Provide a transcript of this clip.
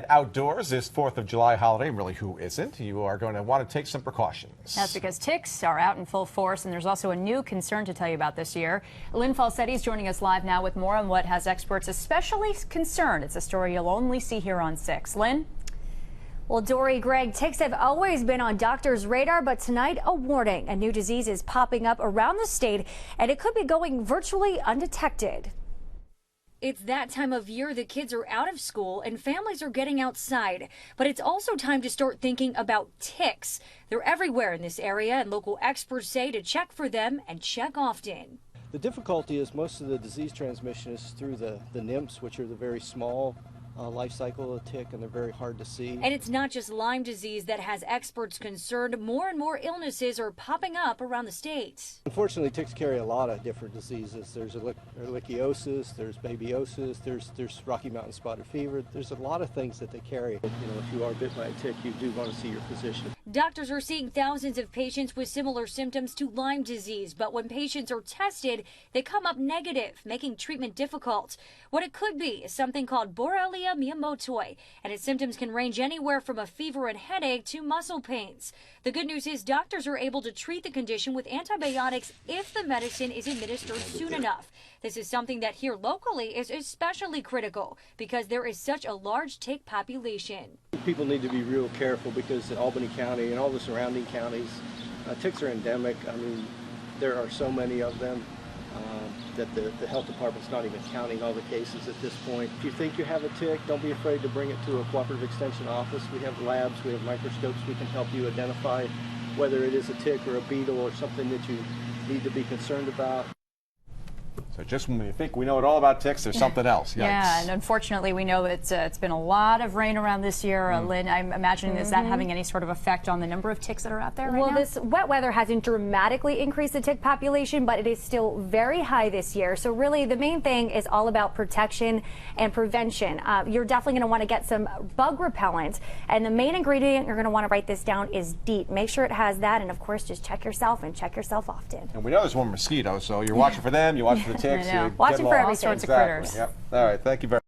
outdoors this 4th of July holiday. Really, who isn't? You are going to want to take some precautions. That's because ticks are out in full force, and there's also a new concern to tell you about this year. Lynn Falsetti is joining us live now with more on what has experts especially concerned. It's a story you'll only see here on 6. Lynn? Well, Dory, Greg, ticks have always been on doctors' radar, but tonight a warning. A new disease is popping up around the state, and it could be going virtually undetected. It's that time of year the kids are out of school and families are getting outside. But it's also time to start thinking about ticks. They're everywhere in this area, and local experts say to check for them and check often. The difficulty is most of the disease transmission is through the nymphs, which are the very small life cycle of the tick, and they're very hard to see. And it's not just Lyme disease that has experts concerned. More and more illnesses are popping up around the state. Unfortunately, ticks carry a lot of different diseases. There's Liceosis, there's Babeseosis, there's Rocky Mountain spotted fever. There's a lot of things that they carry. You know, if you are bit by a tick, you do want to see your physician. Doctors are seeing thousands of patients with similar symptoms to Lyme disease, but when patients are tested, they come up negative, making treatment difficult. What it could be is something called Borrelia miyamotoi, and its symptoms can range anywhere from a fever and headache to muscle pains. The good news is doctors are able to treat the condition with antibiotics if the medicine is administered soon enough. This is something that here locally is especially critical because there is such a large tick population. People need to be real careful because in Albany County and all the surrounding counties, ticks are endemic. I mean, there are so many of them that the health department's not even counting all the cases at this point. If you think you have a tick, don't be afraid to bring it to a cooperative extension office. We have labs, we have microscopes, we can help you identify whether it is a tick or a beetle or something that you need to be concerned about. So just when we think we know it all about ticks, there's something else. Yikes. Yeah, and unfortunately we know that it's been a lot of rain around this year. Lynn, I'm imagining, is that having any sort of effect on the number of ticks that are out there right now? Well, this wet weather hasn't dramatically increased the tick population, but it is still very high this year. So really the main thing is all about protection and prevention. You're definitely going to want to get some bug repellent, and the main ingredient, you're going to want to write this down, is DEET. Make sure it has that, and of course just check yourself and check yourself often. And we know there's one mosquito, so you're watching for them, you watch for the ticks. Watching for every sorts of critters. Yep. All right, thank you very much.